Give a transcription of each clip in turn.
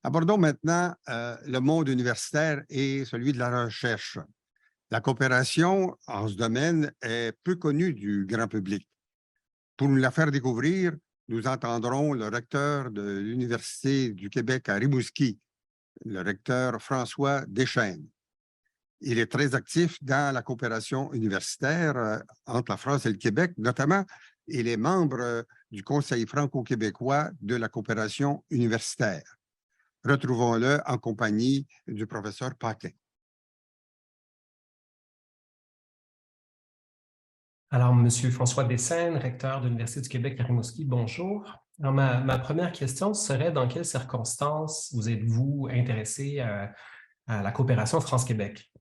Abordons maintenant le monde universitaire et celui de la recherche. La coopération en ce domaine est peu connue du grand public. Pour nous la faire découvrir, nous entendrons le recteur de l'Université du Québec à Rimouski, le recteur François Deschênes. Il est très actif dans la coopération universitaire entre la France et le Québec, notamment. Il est membre du Conseil franco-québécois de la coopération universitaire. Retrouvons-le en compagnie du professeur Paquin. Alors, Monsieur François Deschênes, recteur de l'Université du Québec à Rimouski, bonjour. Alors, ma première question serait dans quelles circonstances vous êtes-vous intéressé à la coopération France-Québec?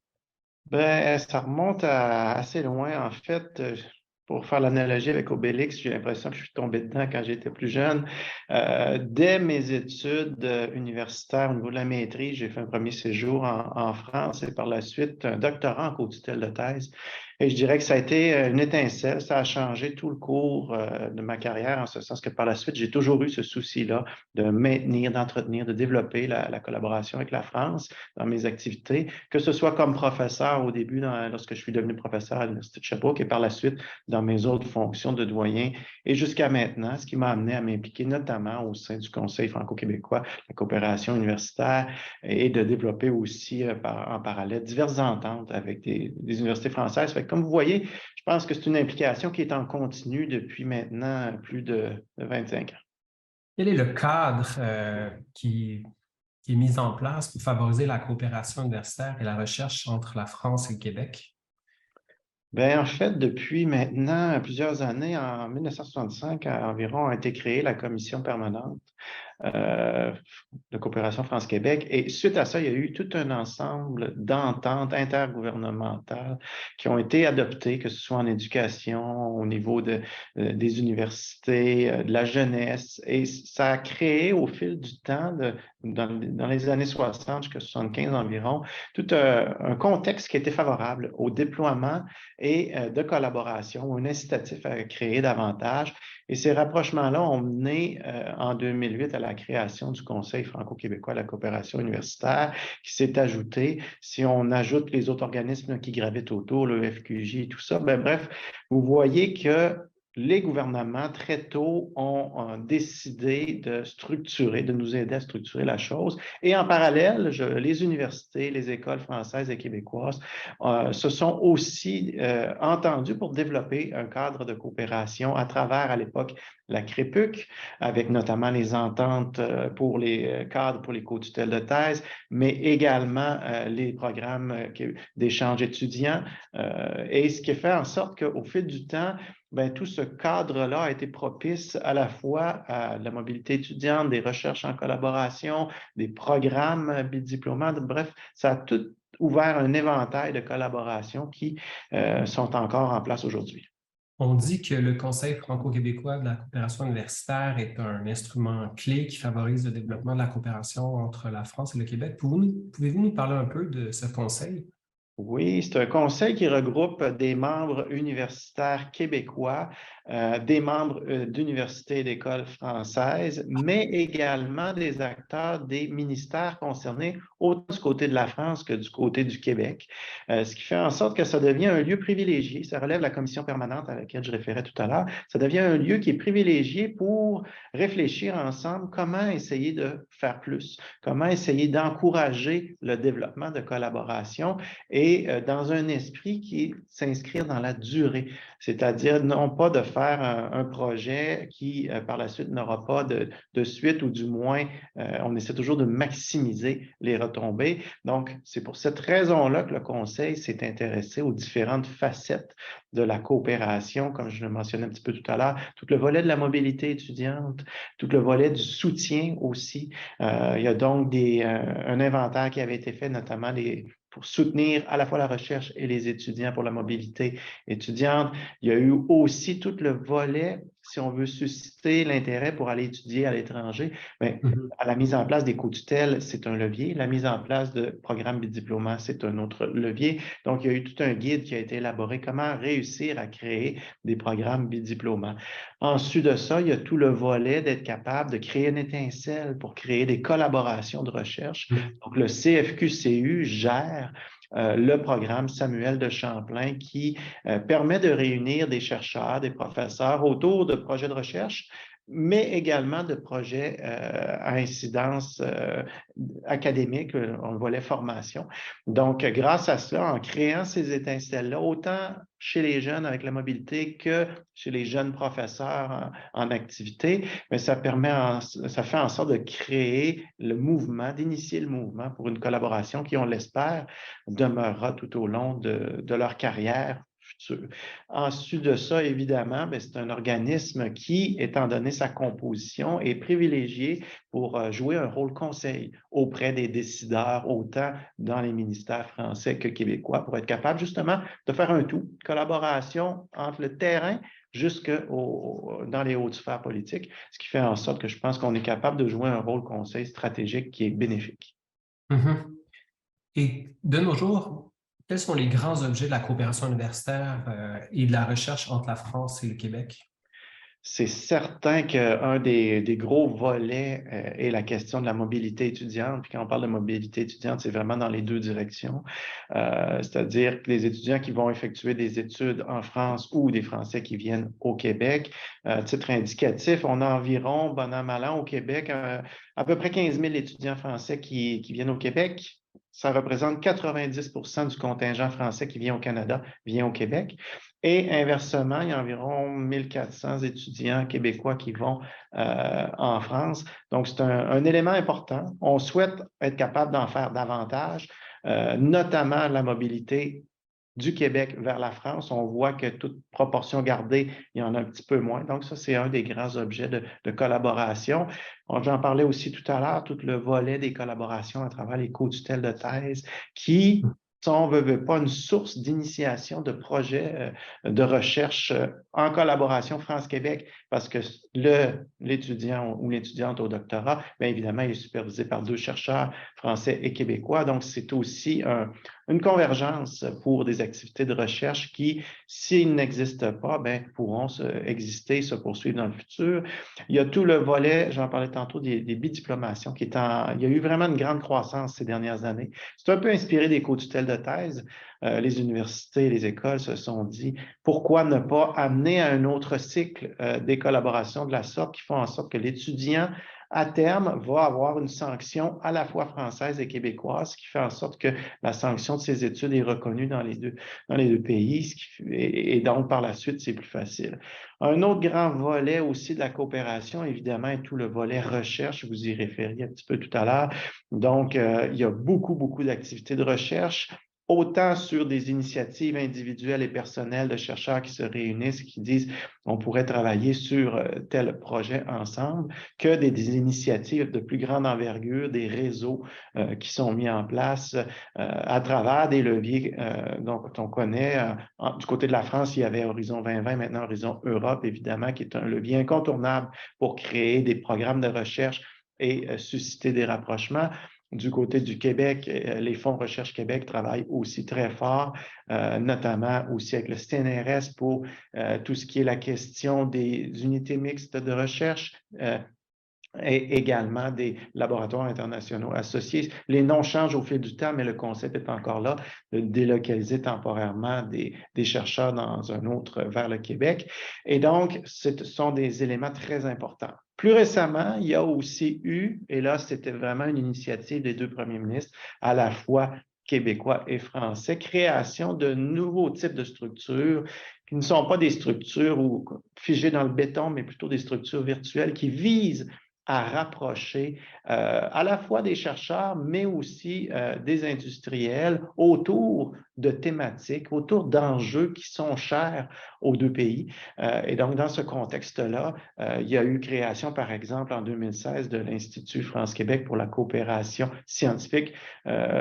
Ben, ça remonte à assez loin. En fait, pour faire l'analogie avec Obélix, j'ai l'impression que je suis tombé dedans quand j'étais plus jeune. Dès mes études universitaires au niveau de la maîtrise, j'ai fait un premier séjour en France et par la suite un doctorat en co-tutelle de thèse. Et je dirais que ça a été une étincelle, ça a changé tout le cours de ma carrière, en ce sens que par la suite, j'ai toujours eu ce souci-là de maintenir, d'entretenir, de développer la collaboration avec la France dans mes activités, que ce soit comme professeur au début, lorsque je suis devenu professeur à l'Université de Sherbrooke et par la suite dans mes autres fonctions de doyen et jusqu'à maintenant, ce qui m'a amené à m'impliquer notamment au sein du Conseil franco-québécois, la coopération universitaire et de développer aussi en parallèle diverses ententes avec des universités françaises. Fait que, comme vous voyez, je pense que c'est une implication qui est en continu depuis maintenant plus de 25 ans. Quel est le cadre qui est mis en place pour favoriser la coopération universitaire et la recherche entre la France et le Québec? Bien, en fait, depuis maintenant plusieurs années, en 1965 environ, a été créée la commission permanente de coopération France-Québec. Et suite à ça, il y a eu tout un ensemble d'ententes intergouvernementales qui ont été adoptées, que ce soit en éducation, au niveau des universités, de la jeunesse. Et ça a créé au fil du temps, dans les années 60 jusqu'à 75 environ, tout un contexte qui était favorable au déploiement et de collaboration, un incitatif à créer davantage. Et ces rapprochements-là ont mené en 2008 à la création du Conseil franco-québécois de la coopération universitaire qui s'est ajouté, si on ajoute les autres organismes qui gravitent autour, le FQJ et tout ça, ben, bref, vous voyez que les gouvernements, très tôt, ont décidé de structurer, de nous aider à structurer la chose. Et en parallèle, les universités, les écoles françaises et québécoises se sont aussi entendus pour développer un cadre de coopération à travers, à l'époque, la CREPUC, avec notamment les ententes pour les cadres, pour les co-tutelles de thèse, mais également les programmes d'échange étudiants. Et ce qui fait en sorte qu'au fil du temps, ben, tout ce cadre-là a été propice à la fois à la mobilité étudiante, des recherches en collaboration, des programmes bidiplômants. Bref, ça a tout ouvert un éventail de collaborations qui sont encore en place aujourd'hui. On dit que le Conseil franco-québécois de la coopération universitaire est un instrument clé qui favorise le développement de la coopération entre la France et le Québec. Pouvez-vous nous parler un peu de ce conseil? Oui, c'est un conseil qui regroupe des membres universitaires québécois, des membres d'universités et d'écoles françaises, mais également des acteurs des ministères concernés, autant du côté de la France que du côté du Québec, ce qui fait en sorte que ça devient un lieu privilégié. Ça relève la commission permanente à laquelle je référais tout à l'heure. Ça devient un lieu qui est privilégié pour réfléchir ensemble comment essayer de faire plus, comment essayer d'encourager le développement de collaboration et dans un esprit qui s'inscrit dans la durée, c'est-à-dire non pas de faire un projet qui, par la suite, n'aura pas de suite ou du moins, on essaie toujours de maximiser les retombées. Donc, c'est pour cette raison-là que le Conseil s'est intéressé aux différentes facettes de la coopération, comme je le mentionnais un petit peu tout à l'heure, tout le volet de la mobilité étudiante, tout le volet du soutien aussi. Il y a donc un inventaire qui avait été fait, notamment pour soutenir à la fois la recherche et les étudiants pour la mobilité étudiante. Il y a eu aussi tout le volet si on veut susciter l'intérêt pour aller étudier à l'étranger, bien, Mhm. à la mise en place des co-tutelles, c'est un levier. La mise en place de programmes bidiplômants, c'est un autre levier. Donc, il y a eu tout un guide qui a été élaboré, comment réussir à créer des programmes bidiplômants. Ensuite de ça, il y a tout le volet d'être capable de créer une étincelle pour créer des collaborations de recherche. Donc, le CFQ-CU gère le programme Samuel de Champlain qui permet de réunir des chercheurs, des professeurs autour de projets de recherche, mais également de projets à incidence académique, on le volet formation. Donc, grâce à cela, en créant ces étincelles-là, autant chez les jeunes avec la mobilité que chez les jeunes professeurs en activité, mais ça fait en sorte de créer le mouvement, d'initier le mouvement pour une collaboration qui, on l'espère, demeurera tout au long de leur carrière future. Ensuite de ça, évidemment, c'est un organisme qui, étant donné sa composition, est privilégié pour jouer un rôle conseil auprès des décideurs, autant dans les ministères français que québécois, pour être capable justement de faire un tout, collaboration entre le terrain jusque dans les hautes sphères politiques, ce qui fait en sorte que je pense qu'on est capable de jouer un rôle conseil stratégique qui est bénéfique. Mhm. Et de nos jours, quels sont les grands objets de la coopération universitaire et de la recherche entre la France et le Québec? C'est certain qu'un des gros volets est la question de la mobilité étudiante. Puis quand on parle de mobilité étudiante, c'est vraiment dans les deux directions. C'est-à-dire que les étudiants qui vont effectuer des études en France ou des Français qui viennent au Québec, titre indicatif, on a environ, bon an, mal an, au Québec, à peu près 15 000 étudiants français qui viennent au Québec. Ça représente 90 du contingent français qui vient au Canada, vient au Québec. Et inversement, il y a environ 1400 étudiants québécois qui vont en France. Donc, c'est un élément important. On souhaite être capable d'en faire davantage, notamment la mobilité du Québec vers la France. On voit que toute proportion gardée, il y en a un petit peu moins. Donc, ça, c'est un des grands objets de collaboration. J'en parlais aussi tout à l'heure, tout le volet des collaborations à travers les co-tutelles de thèse qui sont, veut pas, une source d'initiation de projets de recherche en collaboration France-Québec, parce que l'étudiant ou l'étudiante au doctorat, bien évidemment, il est supervisé par 2 chercheurs français et québécois. Donc, c'est aussi une convergence pour des activités de recherche qui, s'ils n'existent pas, bien, pourront exister, se poursuivre dans le futur. Il y a tout le volet, j'en parlais tantôt, des bidiplomations, il y a eu vraiment une grande croissance ces dernières années. C'est un peu inspiré des co-tutelles de thèse. Les universités, les écoles se sont dit, pourquoi ne pas amener à un autre cycle des collaborations de la sorte qui font en sorte que l'étudiant à terme, va avoir une sanction à la fois française et québécoise, ce qui fait en sorte que la sanction de ses études est reconnue dans les deux pays, et donc par la suite, c'est plus facile. Un autre grand volet aussi de la coopération, évidemment, est tout le volet recherche, vous y référiez un petit peu tout à l'heure. Donc, il y a beaucoup d'activités de recherche, autant sur des initiatives individuelles et personnelles de chercheurs qui se réunissent et qui disent on pourrait travailler sur tel projet ensemble, que des initiatives de plus grande envergure, des réseaux qui sont mis en place à travers des leviers dont on connaît. Du côté de la France, il y avait Horizon 2020, maintenant Horizon Europe, évidemment, qui est un levier incontournable pour créer des programmes de recherche et susciter des rapprochements. Du côté du Québec, les fonds Recherche Québec travaillent aussi très fort, notamment aussi avec le CNRS pour tout ce qui est la question des unités mixtes de recherche, et également des laboratoires internationaux associés. Les noms changent au fil du temps, mais le concept est encore là, de délocaliser temporairement des chercheurs dans un autre vers le Québec. Et donc, ce sont des éléments très importants. Plus récemment, il y a aussi eu, et là, c'était vraiment une initiative des 2 premiers ministres, à la fois québécois et français, création de nouveaux types de structures qui ne sont pas des structures figées dans le béton, mais plutôt des structures virtuelles qui visent à rapprocher à la fois des chercheurs, mais aussi des industriels autour de thématiques, autour d'enjeux qui sont chers aux 2 pays. Et donc, dans ce contexte-là, il y a eu création, par exemple, en 2016, de l'Institut France-Québec pour la coopération scientifique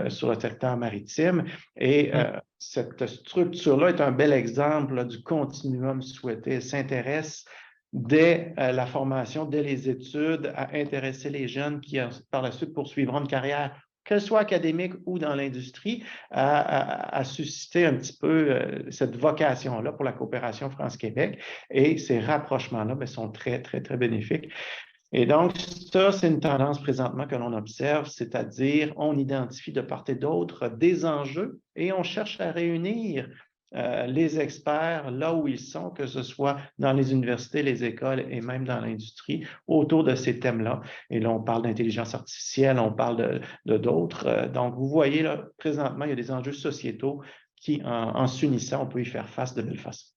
sur le territoire maritime. Et cette structure-là est un bel exemple là, du continuum souhaité. Elle s'intéresse dès la formation, dès les études, à intéresser les jeunes qui, par la suite, poursuivront une carrière, qu'elle soit académique ou dans l'industrie, à susciter un petit peu cette vocation-là pour la coopération France-Québec. Et ces rapprochements-là sont très, très, très bénéfiques. Et donc, ça, c'est une tendance présentement que l'on observe, c'est-à-dire on identifie de part et d'autre des enjeux et on cherche à réunir les experts là où ils sont, que ce soit dans les universités, les écoles et même dans l'industrie, autour de ces thèmes-là. Et là, on parle d'intelligence artificielle, on parle de d'autres. Donc, vous voyez, là, présentement, il y a des enjeux sociétaux qui, en s'unissant, on peut y faire face de belle façon.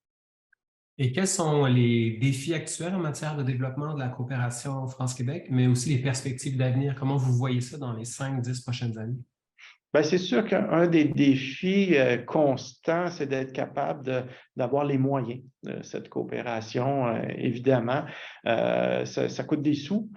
Et quels sont les défis actuels en matière de développement de la coopération France-Québec, mais aussi les perspectives d'avenir? Comment vous voyez ça dans les 5-10 prochaines années? Bien, c'est sûr qu'un des défis constants, c'est d'être capable d'avoir les moyens de cette coopération, évidemment. Ça coûte des sous,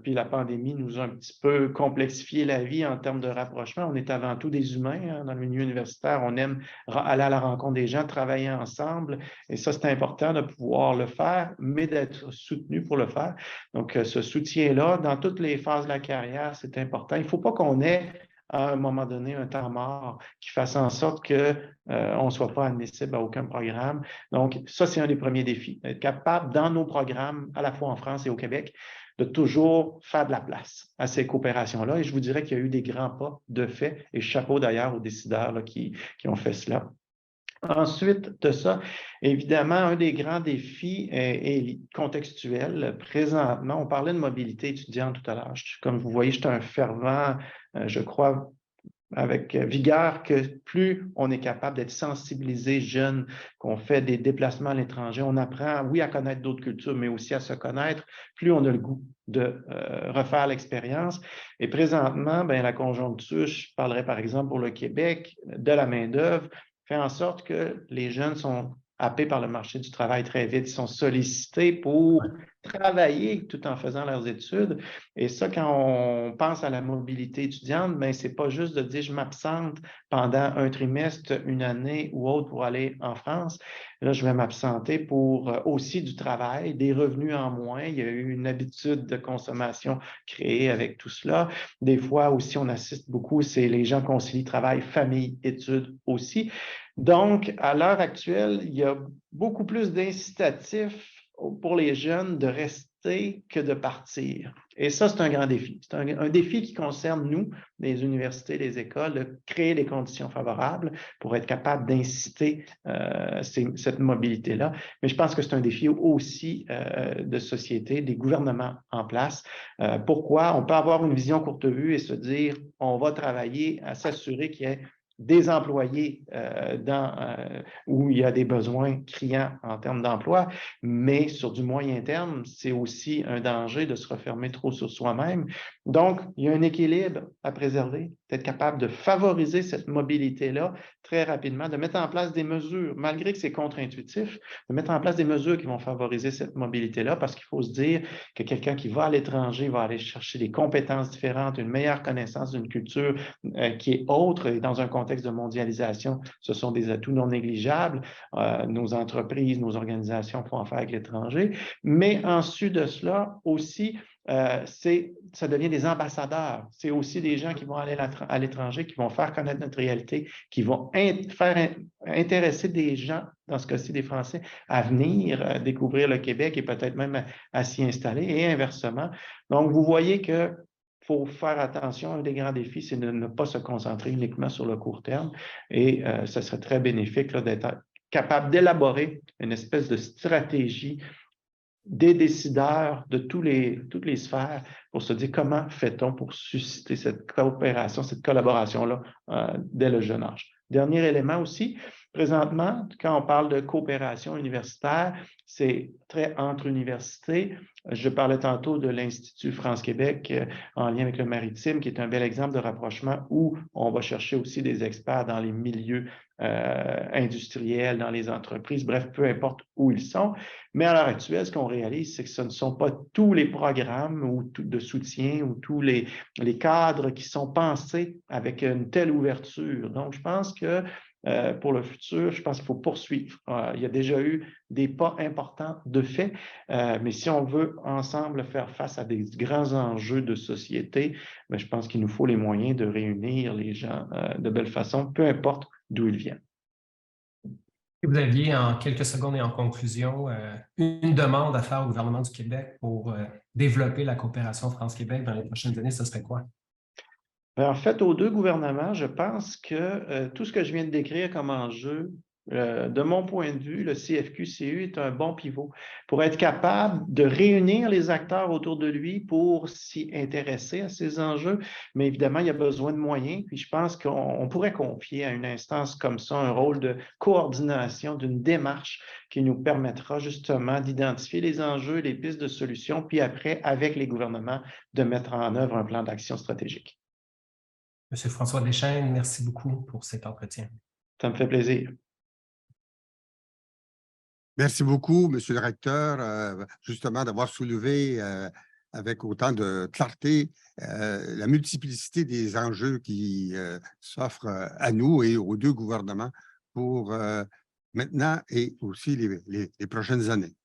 puis la pandémie nous a un petit peu complexifié la vie en termes de rapprochement. On est avant tout des humains, hein, dans le milieu universitaire. On aime aller à la rencontre des gens, travailler ensemble, et ça, c'est important de pouvoir le faire, mais d'être soutenu pour le faire. Donc, ce soutien-là, dans toutes les phases de la carrière, c'est important. Il ne faut pas qu'on ait à un moment donné un temps mort qui fasse en sorte qu'on ne soit pas admissible à aucun programme. Donc, ça, c'est un des premiers défis. Être capable, dans nos programmes, à la fois en France et au Québec, de toujours faire de la place à ces coopérations-là. Et je vous dirais qu'il y a eu des grands pas de fait, et chapeau d'ailleurs aux décideurs là, qui ont fait cela. Ensuite de ça, évidemment, un des grands défis est contextuel. Présentement, on parlait de mobilité étudiante tout à l'heure. Comme vous voyez, je suis un fervent, je crois, avec vigueur, que plus on est capable d'être sensibilisé jeune, qu'on fait des déplacements à l'étranger, on apprend, oui, à connaître d'autres cultures, mais aussi à se connaître, plus on a le goût de refaire l'expérience. Et présentement, bien, la conjoncture, je parlerai par exemple pour le Québec, de la main-d'œuvre, fait en sorte que les jeunes sont happés par le marché du travail très vite. Ils sont sollicités pour travailler tout en faisant leurs études. Et ça, quand on pense à la mobilité étudiante, bien, ce n'est pas juste de dire je m'absente pendant un trimestre, une année ou autre pour aller en France. Là, je vais m'absenter pour aussi du travail, des revenus en moins. Il y a eu une habitude de consommation créée avec tout cela. Des fois aussi, on assiste beaucoup, c'est les gens concilient travail, famille, études aussi. Donc, à l'heure actuelle, il y a beaucoup plus d'incitatifs pour les jeunes de rester que de partir. Et ça, c'est un grand défi. C'est un défi qui concerne nous, les universités, les écoles, de créer les conditions favorables pour être capable d'inciter cette mobilité-là. Mais je pense que c'est un défi aussi de société, des gouvernements en place. Pourquoi? On peut avoir une vision courte vue et se dire, on va travailler à s'assurer qu'il y ait des employés où il y a des besoins criants en termes d'emploi, mais sur du moyen terme, c'est aussi un danger de se refermer trop sur soi-même. Donc, il y a un équilibre à préserver, d'être capable de favoriser cette mobilité-là très rapidement, de mettre en place des mesures, malgré que c'est contre-intuitif, de mettre en place des mesures qui vont favoriser cette mobilité-là, parce qu'il faut se dire que quelqu'un qui va à l'étranger va aller chercher des compétences différentes, une meilleure connaissance d'une culture qui est autre, et dans un contexte de mondialisation, ce sont des atouts non négligeables. Nos entreprises, nos organisations font affaire avec l'étranger, mais en sus de cela aussi, ça devient des ambassadeurs. C'est aussi des gens qui vont aller à l'étranger, qui vont faire connaître notre réalité, qui vont faire intéresser des gens, dans ce cas-ci des Français, à venir découvrir le Québec et peut-être même à s'y installer, et inversement. Donc, vous voyez que il faut faire attention. Un des grands défis, c'est de ne pas se concentrer uniquement sur le court terme. Et ce serait très bénéfique d'être capable d'élaborer une espèce de stratégie des décideurs de toutes les sphères pour se dire comment fait-on pour susciter cette coopération, cette collaboration-là dès le jeune âge. Dernier élément aussi, présentement, quand on parle de coopération universitaire, c'est très entre universités. Je parlais tantôt de l'Institut France-Québec en lien avec le maritime, qui est un bel exemple de rapprochement où on va chercher aussi des experts dans les milieux industriels, dans les entreprises, bref, peu importe où ils sont. Mais à l'heure actuelle, ce qu'on réalise, c'est que ce ne sont pas tous les programmes de soutien ou tous les cadres qui sont pensés avec une telle ouverture. Donc, je pense que pour le futur, je pense qu'il faut poursuivre. Il y a déjà eu des pas importants de fait, mais si on veut ensemble faire face à des grands enjeux de société, je pense qu'il nous faut les moyens de réunir les gens de belle façon, peu importe d'où ils viennent. Vous aviez en quelques secondes et en conclusion une demande à faire au gouvernement du Québec pour développer la coopération France-Québec dans les prochaines années, ce serait quoi? En fait, aux deux gouvernements, je pense que tout ce que je viens de décrire comme enjeu, de mon point de vue, le CFQ-CU est un bon pivot pour être capable de réunir les acteurs autour de lui pour s'y intéresser à ces enjeux. Mais évidemment, il y a besoin de moyens. Puis je pense qu'on pourrait confier à une instance comme ça un rôle de coordination d'une démarche qui nous permettra justement d'identifier les enjeux, les pistes de solutions, puis après, avec les gouvernements, de mettre en œuvre un plan d'action stratégique. Monsieur François Deschênes, merci beaucoup pour cet entretien. Ça me fait plaisir. Merci beaucoup, Monsieur le recteur, justement d'avoir soulevé avec autant de clarté la multiplicité des enjeux qui s'offrent à nous et aux deux gouvernements pour maintenant et aussi les prochaines années.